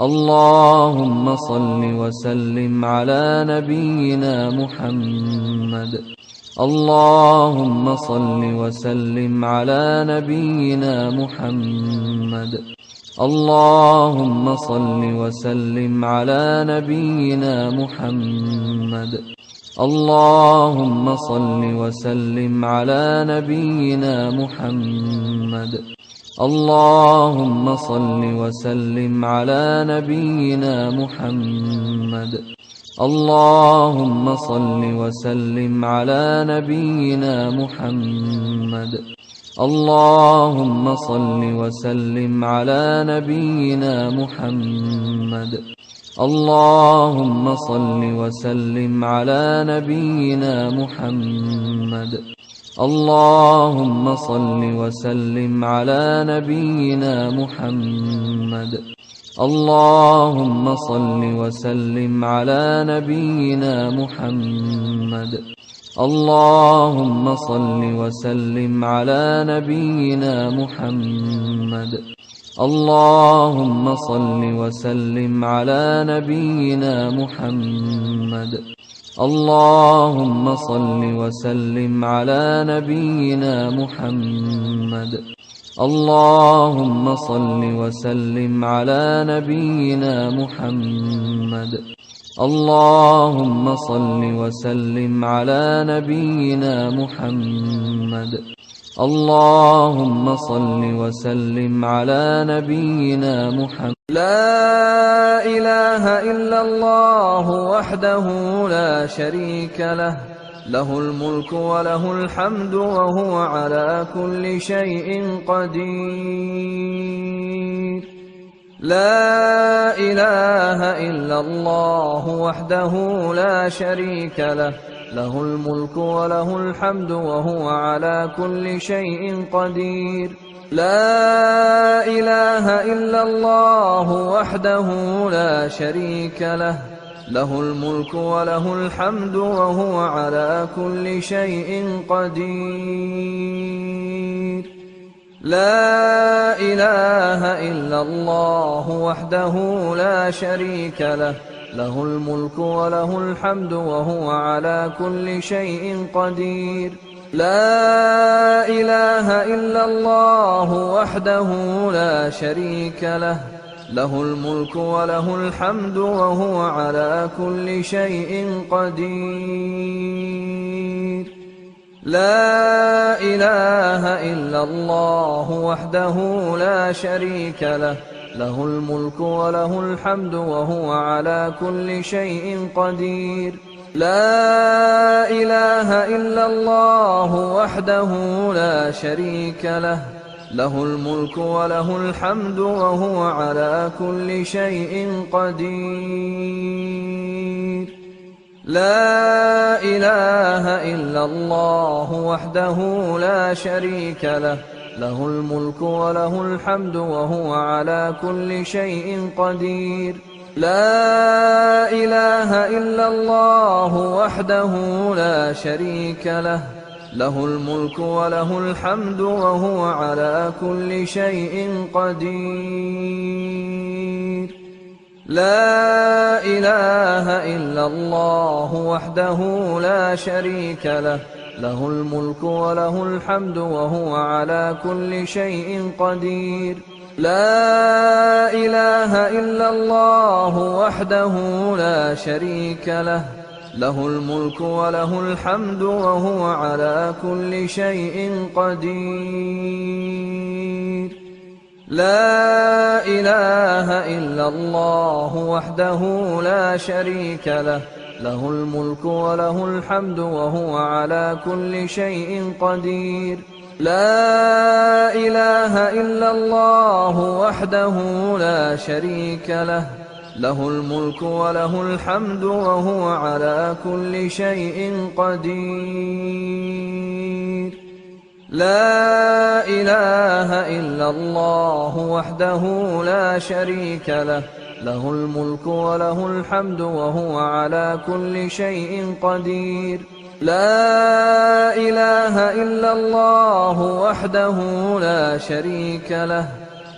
اللهم صل وسلم على نبينا محمد. اللهم صل وسلم على نبينا محمد. اللهم صل وسلم على نبينا محمد. اللهم صل وسلم على نبينا محمد. اللهم صل وسلم على نبينا محمد. اللهم صل وسلم على نبينا محمد. اللهم صل وسلم على نبينا محمد. اللهم صل وسلم على نبينا محمد. اللهم صل وسلم على نبينا محمد. اللهم صل وسلم على نبينا محمد. اللهم صل وسلم على نبينا محمد. اللهم صل وسلم على نبينا محمد. اللهم صل وسلم على نبينا محمد. اللهم صل وسلم على نبينا محمد. اللهم صل وسلم على نبينا محمد. اللهم صل وسلم على نبينا محمد. لا إله إلا الله وحده لا شريك له، له الملك وله الحمد وهو على كل شيء قدير. لا إله إلا الله وحده لا شريك له، له الملك وله الحمد وهو على كل شيء قدير. لا إله إلا الله وحده لا شريك له، له الملك وله الحمد وهو على كل شيء قدير. لا إله إلا الله وحده لا شريك له، له الملك وله الحمد وهو على كل شيء قدير. لا إله إلا الله وحده لا شريك له، له الملك وله الحمد وهو على كل شيء قدير. لا إله إلا الله وحده لا شريك له، له الملك وله الحمد وهو على كل شيء قدير. لا إله إلا الله وحده لا شريك له، له الملك وله الحمد وهو على كل شيء قدير. لا إله إلا الله وحده لا شريك له، له الملك وله الحمد وهو على كل شيء قدير. لا إله إلا الله وحده لا شريك له، له الملك وله الحمد وهو على كل شيء قدير. لا إله إلا الله وحده لا شريك له، له الملك وله الحمد وهو على كل شيء قدير. لا إله إلا الله وحده لا شريك له، له الملك وله الحمد وهو على كل شيء قدير. لا إله إلا الله وحده لا شريك له، له الملك وله الحمد وهو على كل شيء قدير. لا إله إلا الله وحده لا شريك له، له الملك وله الحمد وهو على كل شيء قدير. لا إله إلا الله وحده لا شريك له، له الملك وله الحمد وهو على كل شيء قدير. لا إله إلا الله وحده لا شريك له،